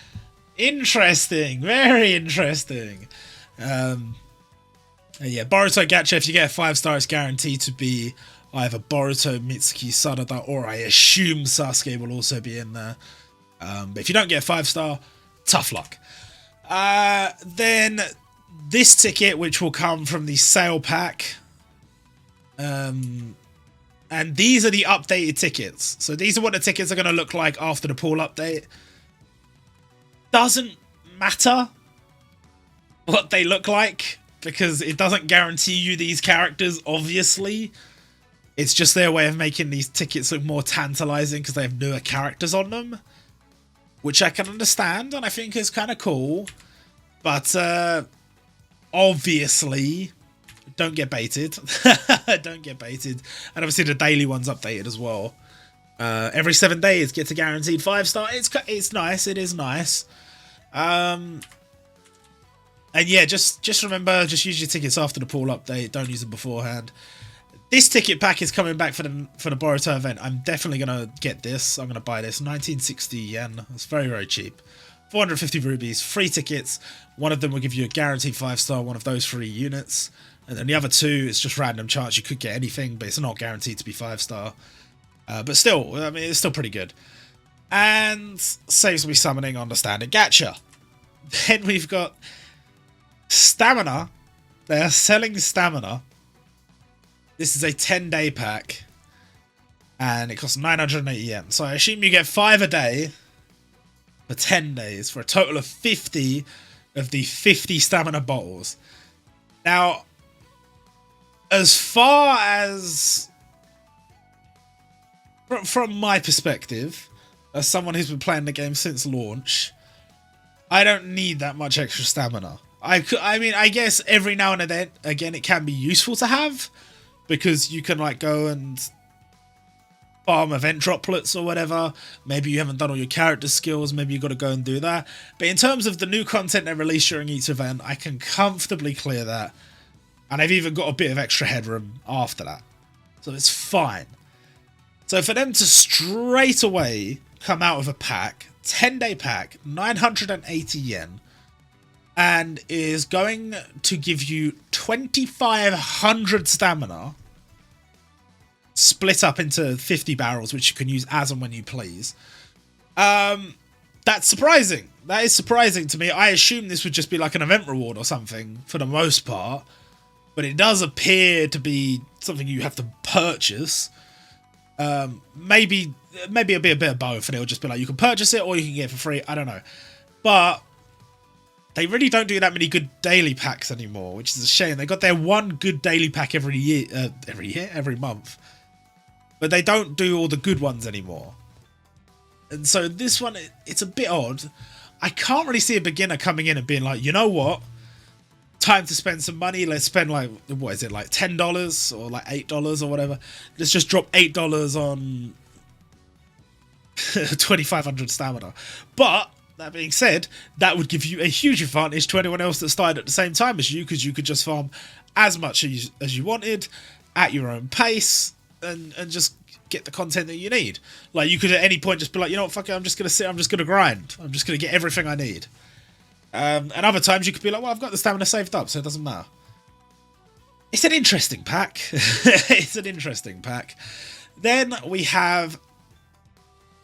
Interesting. Very interesting. Yeah, Boruto gacha, if you get a 5-star, it's guaranteed to be either Boruto, Mitsuki, Sarada, or I assume Sasuke will also be in there. But if you don't get a 5-star, tough luck. Then this ticket, which will come from the sale pack. And these are the updated tickets. So these are what the tickets are going to look like after the pool update. Doesn't matter what they look like, because it doesn't guarantee you these characters, obviously. It's just their way of making these tickets look more tantalizing because they have newer characters on them. Which I can understand, and I think is kind of cool. But, obviously, don't get baited. Don't get baited. And obviously the daily one's updated as well. Every 7 days gets a guaranteed 5-star. It's nice. It is nice. And yeah, just remember, just use your tickets after the pool update. Don't use them beforehand. This ticket pack is coming back for the Boruto event. I'm definitely going to get this. I'm going to buy this. 1960 yen. It's very, very cheap. 450 rubies. 3 tickets. One of them will give you a guaranteed 5-star. One of those 3 units. And then the other 2, it's just random chance. You could get anything, but it's not guaranteed to be 5-star. But still, I mean, it's still pretty good. And saves me summoning on the standard gacha. Then we've got stamina. They are selling stamina. This is a 10-day pack. And it costs 980 yen. So I assume you get 5 a day for 10 days for a total of 50 of the 50 stamina bottles. Now, as far as... From my perspective, as someone who's been playing the game since launch, I don't need that much extra stamina. I mean, I guess every now and then, again, it can be useful to have, because you can like go and farm event droplets or whatever. Maybe you haven't done all your character skills, maybe you've got to go and do that. But in terms of the new content they release during each event, I can comfortably clear that. And I've even got a bit of extra headroom after that. So it's fine. So for them to straight away come out with a pack, 10-day pack, 980 yen, and is going to give you 2,500 stamina, split up into 50 barrels, which you can use as and when you please. That's surprising. That is surprising to me. I assume this would just be like an event reward or something for the most part, but it does appear to be something you have to purchase. Maybe it'll be a bit of both, and it'll just be like you can purchase it or you can get it for free. I don't know, but they really don't do that many good daily packs anymore, which is a shame. They got their one good daily pack every month, but they don't do all the good ones anymore. And so this one, it's a bit odd. I can't really see a beginner coming in and being like, you know what? Time to spend some money. Let's spend like, what is it, like $10 or like $8 or whatever. Let's just drop $8 on 2,500 stamina. But that being said, that would give you a huge advantage to anyone else that started at the same time as you, because you could just farm as much as you wanted at your own pace and just get the content that you need. Like, you could at any point just be like, you know what, fuck it, I'm just going to sit, I'm just going to grind. I'm just going to get everything I need. And other times you could be like, well, I've got the stamina saved up, so it doesn't matter. It's an interesting pack. It's an interesting pack. Then we have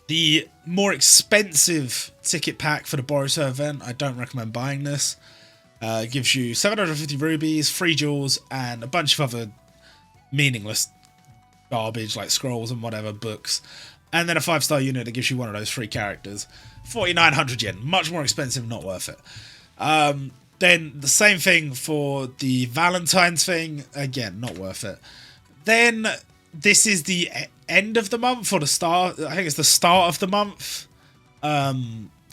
the more expensive ticket pack for the Boruto event. I don't recommend buying this. It gives you 750 rubies, 3 jewels, and a bunch of other meaningless garbage like scrolls and whatever, books. And then a 5-star unit that gives you one of those 3 characters. 4,900 yen. Much more expensive, not worth it. Then the same thing for the Valentine's thing. Again, not worth it. Then this is the end of the month or the start. I think it's the start of the month.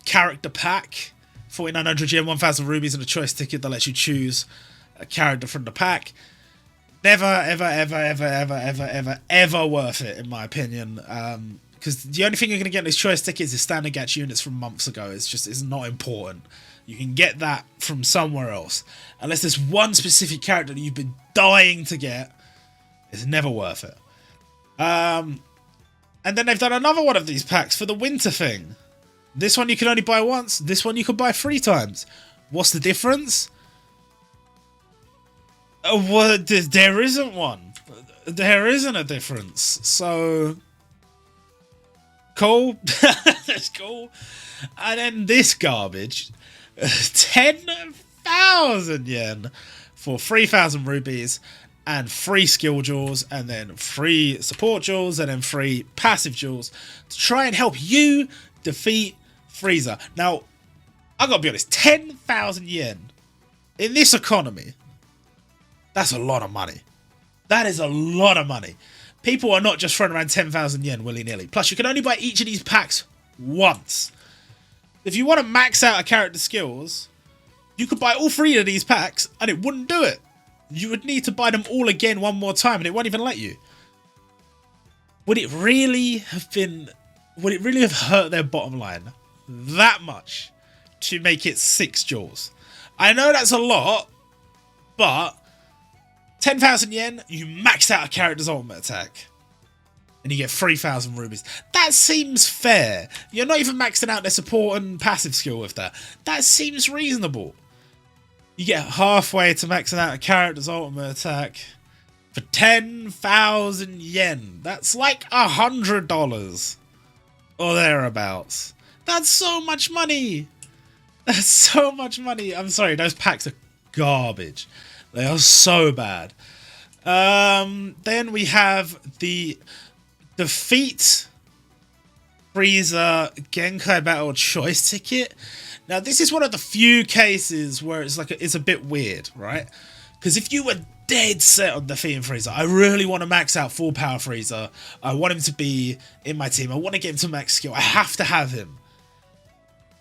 Character pack. 4,900 yen, 1,000 rubies, and a choice ticket that lets you choose a character from the pack. Never, ever, ever, ever, ever, ever, ever, ever worth it, in my opinion. Because the only thing you're going to get in these choice tickets is standard Gatch units from months ago. It's not important. You can get that from somewhere else. Unless there's one specific character that you've been dying to get, it's never worth it. And then they've done another one of these packs for the winter thing. This one you can only buy once. This one you can buy 3 times. What's the difference? Well, there isn't one. There isn't a difference. So, cool. That's cool. And then this garbage. 10,000 yen for 3,000 rubies and 3 skill jewels and then 3 support jewels and then 3 passive jewels to try and help you defeat Frieza. Now, I gotta be honest, 10,000 yen in this economy, that's a lot of money. That is a lot of money. People are not just throwing around 10,000 yen willy-nilly. Plus, you can only buy each of these packs once. If you want to max out a character's skills, you could buy all 3 of these packs and it wouldn't do it. You would need to buy them all again one more time and it won't even let you. Would it really have hurt their bottom line that much to make it 6 jewels? I know that's a lot, but 10,000 yen, you max out a character's ultimate attack. And you get 3,000 rubies. That seems fair. You're not even maxing out their support and passive skill with that. That seems reasonable. You get halfway to maxing out a character's ultimate attack for 10,000 yen. That's like $100 or thereabouts. That's so much money. That's so much money. I'm sorry, those packs are garbage. They are so bad. Then we have the Defeat Frieza Genkai Battle Choice Ticket. Now, this is one of the few cases where it's like it's a bit weird, right? Because if you were dead set on defeating Frieza, I really want to max out full power Frieza. I want him to be in my team. I want to get him to max skill. I have to have him.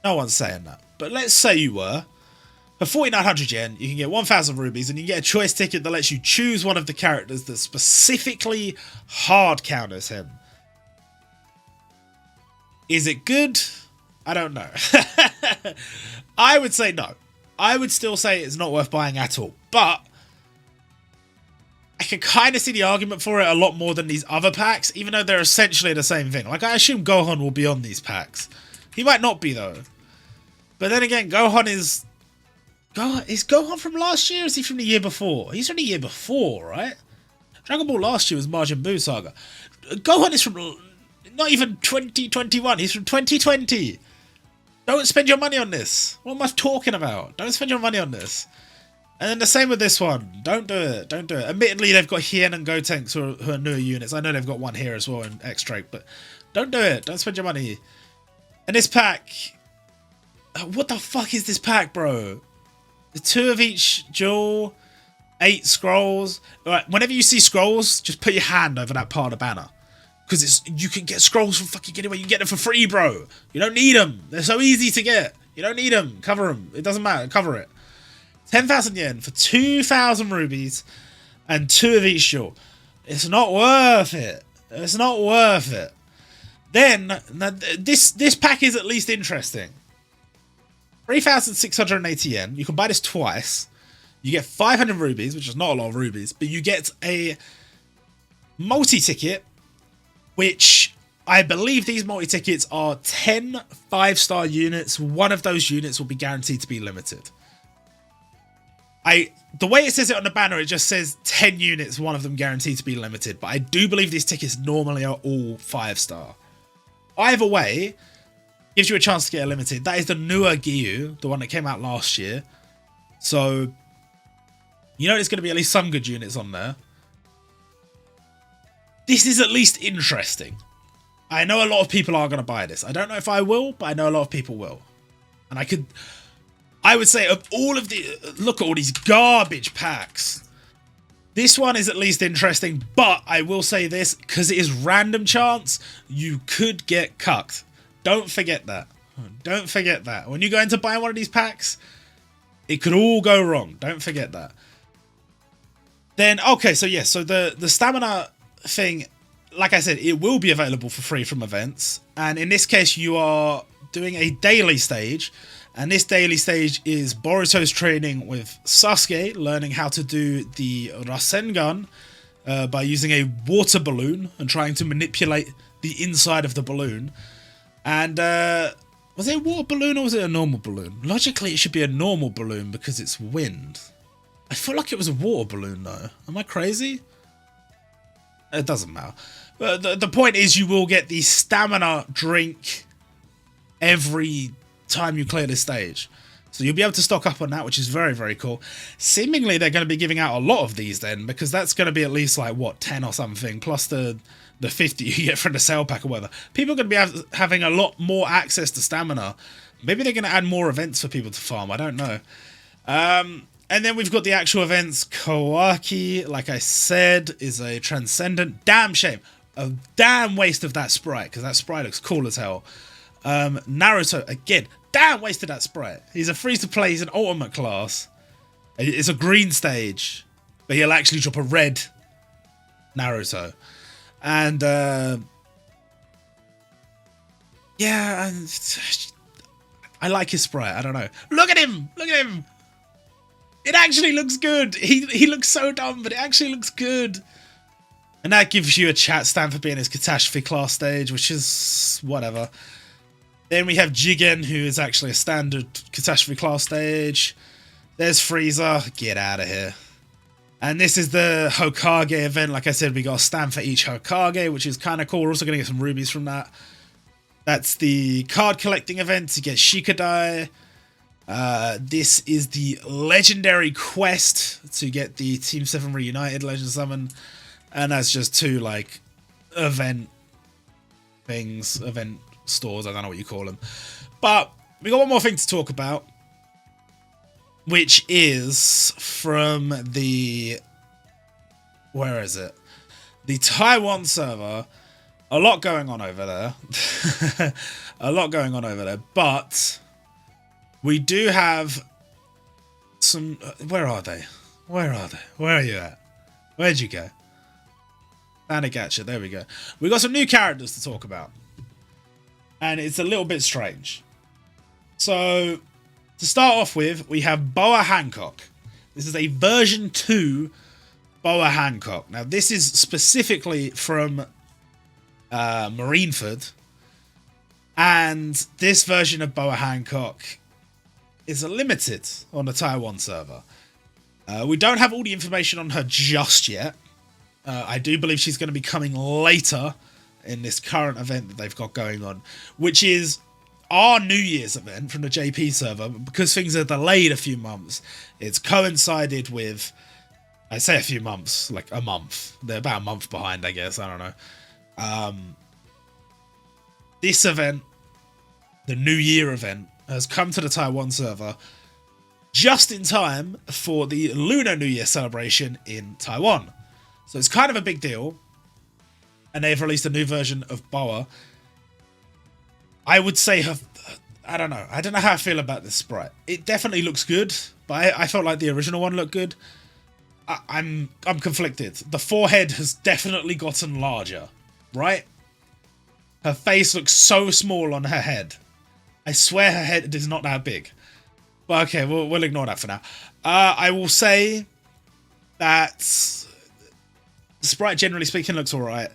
No one's saying that. But let's say you were. For 4,900 yen, you can get 1,000 rubies and you can get a choice ticket that lets you choose one of the characters that specifically hard counters him. Is it good? I don't know. I would say no. I would still say it's not worth buying at all. But I can kind of see the argument for it a lot more than these other packs, even though they're essentially the same thing. Like, I assume Gohan will be on these packs. He might not be, though. But then again, Gohan is... Is Gohan from last year or is he from the year before? He's from the year before, right? Dragon Ball last year was Majin Buu Saga. Gohan is from not even 2021. He's from 2020. Don't spend your money on this. What am I talking about? Don't spend your money on this. And then the same with this one. Don't do it. Don't do it. Admittedly, they've got Hien and Gotenks who are newer units. I know they've got one here as well in X-Drake, but don't do it. Don't spend your money. And this pack... What the fuck is this pack, bro? The 2 of each jewel, 8 scrolls. Alright, whenever you see scrolls, just put your hand over that part of the banner. Because you can get scrolls from fucking anywhere. You can get them for free, bro. You don't need them. They're so easy to get. You don't need them. Cover them. It doesn't matter. Cover it. 10,000 yen for 2,000 rubies and 2 of each jewel. It's not worth it. It's not worth it. Then, this pack is at least interesting. 3,680 yen. You can buy this twice. You get 500 rubies, which is not a lot of rubies, but you get a multi-ticket, which I believe these multi-tickets are 10 5-star units. One of those units will be guaranteed to be limited. The way it says it on the banner, it just says 10 units, one of them guaranteed to be limited, but I do believe these tickets normally are all 5-star. Either way, gives you a chance to get a limited. That is the newer Giyu, the one that came out last year. So, you know there's going to be at least some good units on there. This is at least interesting. I know a lot of people are going to buy this. I don't know if I will, but I know a lot of people will. And I would say of all of the... Look at all these garbage packs. This one is at least interesting, but I will say this, because it is random chance, you could get cucked. Don't forget that. Don't forget that. When you go into buying one of these packs, it could all go wrong. Don't forget that. Then, okay, so yes, so the stamina thing, like I said, it will be available for free from events. And in this case, you are doing a daily stage. And this daily stage is Boruto's training with Sasuke, learning how to do the Rasengan by using a water balloon and trying to manipulate the inside of the balloon. And was it a water balloon or was it a normal balloon? Logically, it should be a normal balloon because it's wind. I feel like it was a water balloon though. Am I crazy? It doesn't matter. But the point is you will get the stamina drink every time you clear this stage. So you'll be able to stock up on that, which is very, very cool. Seemingly they're going to be giving out a lot of these then, because that's going to be at least like, what, 10 or something, plus the 50 you get from the sale pack or whatever. People are going to be having a lot more access to stamina. Maybe they're going to add more events for people to farm. I don't know. And then we've got the actual events. Kawaki, like I said, is a transcendent. Damn shame. A damn waste of that sprite, because that sprite looks cool as hell. Naruto, again, damn waste of that sprite. He's a free-to-play, he's an ultimate class. It's a green stage, but he'll actually drop a red Naruto. And, yeah, I like his sprite, I don't know. Look at him! Look at him! It actually looks good! He looks so dumb, but it actually looks good. And that gives you a chat stamp for being his catastrophe class stage, which is whatever. Then we have Jigen, who is actually a standard catastrophe class stage. There's Frieza. Get out of here. And this is the Hokage event. Like I said, we got a stamp for each Hokage, which is kind of cool. We're also going to get some rubies from that. That's the card collecting event to get Shikadai. This is the legendary quest to get the Team 7 Reunited Legend Summon. And that's just two, like, event things. Event stores, I don't know what you call them. But we got one more thing to talk about, which is from the... Where is it? The Taiwan server. A lot going on over there. A lot going on over there. But we do have some... Where are they? Where are they? Where are you at? Where'd you go? Anagacha, there we go. We got some new characters to talk about. And it's a little bit strange. So, to start off with, we have Boa Hancock. This is a version 2 Boa Hancock. Now, this is specifically from Marineford. And this version of Boa Hancock is limited on the Taiwan server. We don't have all the information on her just yet. I do believe she's going to be coming later in this current event that they've got going on, which is our New Year's event from the JP server. But because things are delayed a few months, it's coincided with, I say a few months, like a month. They're about a month behind, I guess. I don't know. This event, the New Year event, has come to the Taiwan server just in time for the Lunar New Year celebration in Taiwan. So it's kind of a big deal. And they've released a new version of Boa. I would say I don't know. I don't know how I feel about this sprite. It definitely looks good, but I felt like the original one looked good. I'm conflicted. The forehead has definitely gotten larger, right? Her face looks so small on her head. I swear her head is not that big. But okay, we'll ignore that for now. I will say that the sprite, generally speaking, looks alright.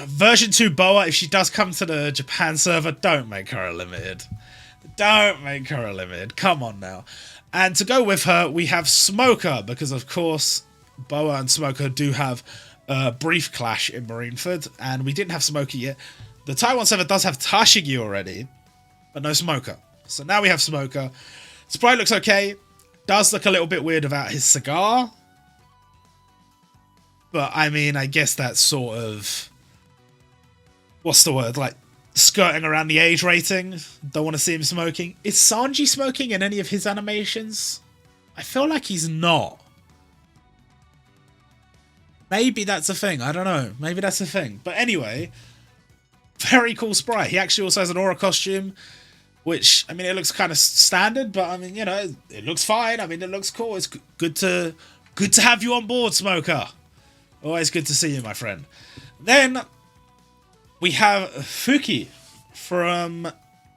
Version 2 Boa, if she does come to the Japan server, don't make her a limited. Don't make her a limited. Come on now. And to go with her, we have Smoker, because of course, Boa and Smoker do have a brief clash in Marineford, and we didn't have Smoker yet. The Taiwan server does have Tashigi already, but no Smoker. So now we have Smoker. Sprite looks okay. Does look a little bit weird without his cigar. But, I mean, I guess that's sort of... What's the word? Like, skirting around the age rating. Don't want to see him smoking. Is Sanji smoking in any of his animations? I feel like he's not. Maybe that's a thing. I don't know. Maybe that's a thing. But anyway, very cool sprite. He actually also has an aura costume, which, I mean, it looks kind of standard, but I mean, you know, it looks fine. I mean, it looks cool. It's good to have you on board, Smoker. Always good to see you, my friend. Then we have Fuki from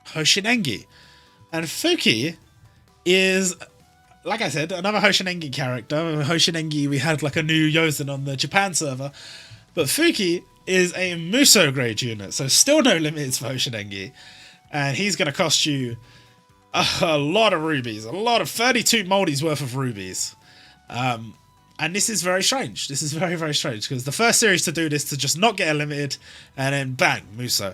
Hoshinengi. And Fuki is, like I said, another Hoshinengi character. Hoshinengi, we had like a new Yosen on the Japan server. But Fuki is a Muso grade unit, so still no limits for Hoshinengi. And he's going to cost you a lot of rubies. A lot of 32 moldies worth of rubies. And this is very strange. This is very, very strange. Because the first series to do this, to just not get a limited, and then bang, Muso.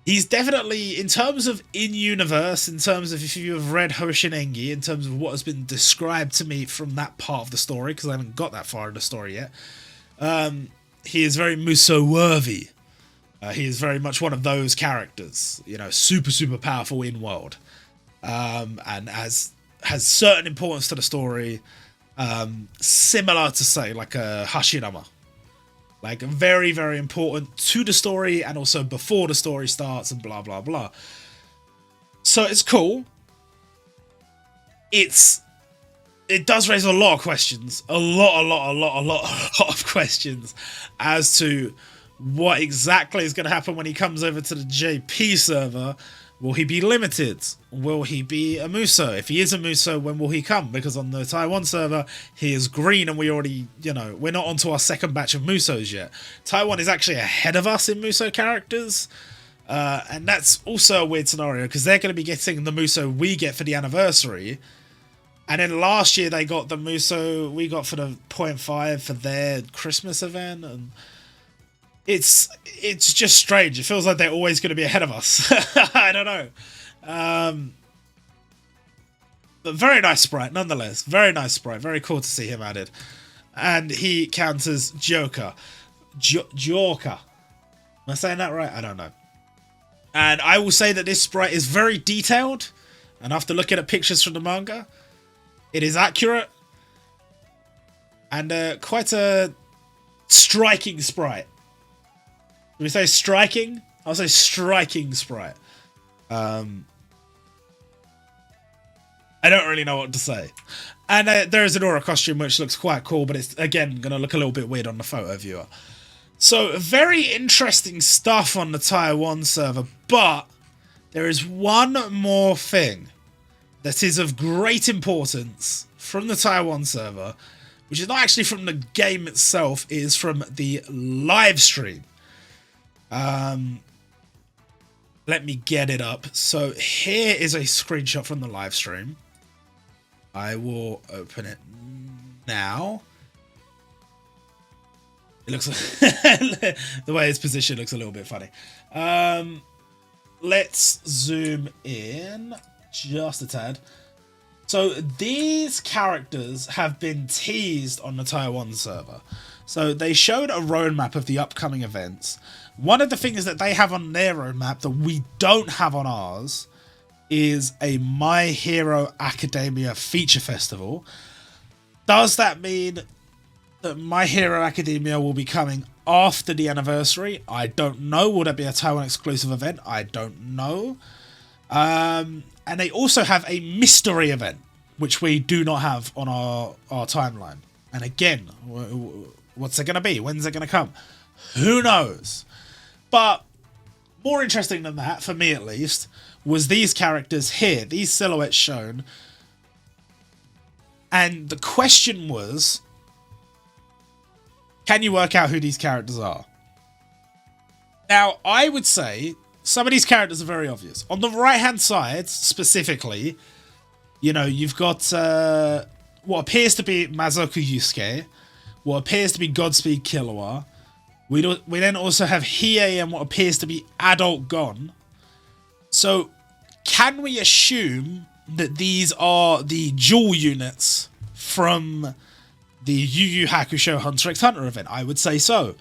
He's definitely, in terms of in-universe, in terms of if you have read Hoshinengi, in terms of what has been described to me from that part of the story, because I haven't got that far in the story yet, he is very Muso-worthy. He is very much one of those characters, you know, super, super powerful in-world. And has certain importance to the story, similar to, say, like a Hashirama. Like, very, very important to the story and also before the story starts and blah, blah, blah. So it's cool. It does raise a lot of questions. A lot of questions as to what exactly is going to happen when he comes over to the JP server. Will he be limited? Will he be a Muso? If he is a Muso, when will he come? Because on the Taiwan server, he is green and we already, you know, we're not onto our second batch of Musos yet. Taiwan is actually ahead of us in Muso characters. And that's also a weird scenario because they're going to be getting the Muso we get for the anniversary. And then last year they got the Muso we got for the 0.5 for their Christmas event. And it's just strange. It feels like they're always going to be ahead of us. I don't know. But very nice sprite, nonetheless. Very nice sprite. Very cool to see him added. And he counters Joker. Joker. Am I saying that right? I don't know. And I will say that this sprite is very detailed. And after looking at pictures from the manga, it is accurate. And quite a striking sprite. Do we say striking? I'll say striking sprite. I don't really know what to say. And there is an aura costume which looks quite cool, but it's, again, going to look a little bit weird on the photo viewer. So, very interesting stuff on the Taiwan server, but there is one more thing that is of great importance from the Taiwan server, which is not actually from the game itself, it is from the live stream. Let me get it up. So here is a screenshot from the live stream. I will open it now. It looks like the way it's positioned looks a little bit funny. Let's zoom in just a tad. So these characters have been teased on the Taiwan server. So they showed a roadmap of the upcoming events. One of the things that they have on their roadmap that we don't have on ours is a My Hero Academia feature festival. Does that mean that My Hero Academia will be coming after the anniversary? I don't know. Will that be a Taiwan exclusive event? I don't know. And they also have a mystery event, which we do not have on our timeline. And again, what's it going to be? When's it going to come? Who knows? But more interesting than that, for me at least, was these characters here, these silhouettes shown. And the question was, can you work out who these characters are? Now, I would say some of these characters are very obvious. On the right-hand side, specifically, you know, you've got what appears to be Mazoku Yusuke, what appears to be Godspeed Killua. We then also have Hiei and what appears to be Adult Gon. So, can we assume that these are the dual units from the Yu Yu Hakusho Hunter x Hunter event? I would say so.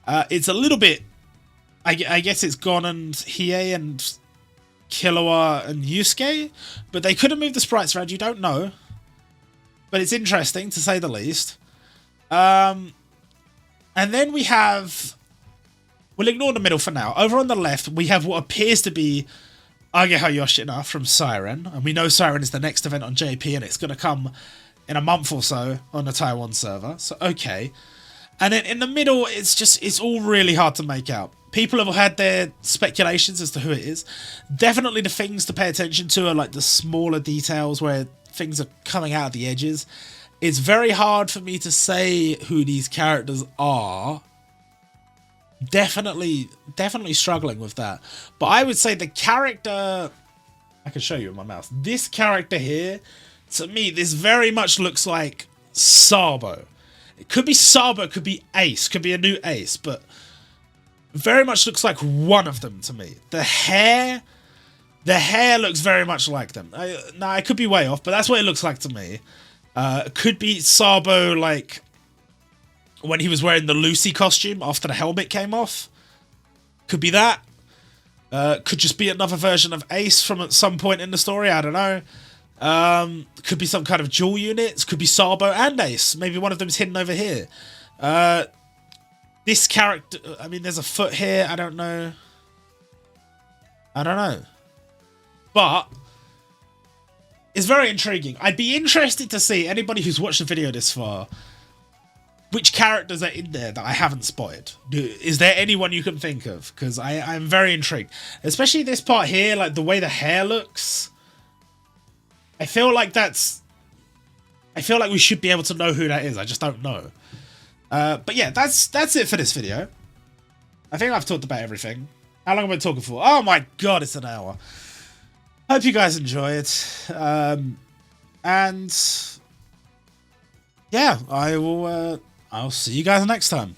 It's a little bit I guess it's Gon and Hiei and Killua and Yusuke, but they could have moved the sprites around. You don't know, but it's interesting to say the least. And then we have, we'll ignore the middle for now. Over on the left, we have what appears to be Ageha Yoshina from Siren, and we know Siren is the next event on JP, and it's going to come in a month or so on the Taiwan server. So okay. And then in the middle, it's all really hard to make out. People have had their speculations as to who it is. Definitely the things to pay attention to are like the smaller details where things are coming out of the edges. It's very hard for me to say who these characters are. Definitely struggling with that. But I would say the character, I can show you with my mouse. This character here, to me, this very much looks like Sabo. It could be Sabo, it could be Ace, could be a new Ace, but very much looks like one of them to me. The hair looks very much like them. Now, I could be way off, but that's what it looks like to me. Could be Sabo, like, when he was wearing the Lucy costume after the helmet came off. Could be that. Could just be another version of Ace from at some point in the story, I don't know. Could be some kind of dual units. Could be Sabo and Ace. Maybe one of them is hidden over here. This character, I mean, there's a foot here. I don't know. But it's very intriguing. I'd be interested to see, anybody who's watched the video this far, which characters are in there that I haven't spotted. Is there anyone you can think of? Because I'm very intrigued. Especially this part here, like the way the hair looks. I feel like we should be able to know who that is. I just don't know. But yeah, that's it for this video. I think I've talked about everything. How long have I been talking for? Oh my god, it's an hour. Hope you guys enjoy it. And yeah, I'll see you guys next time.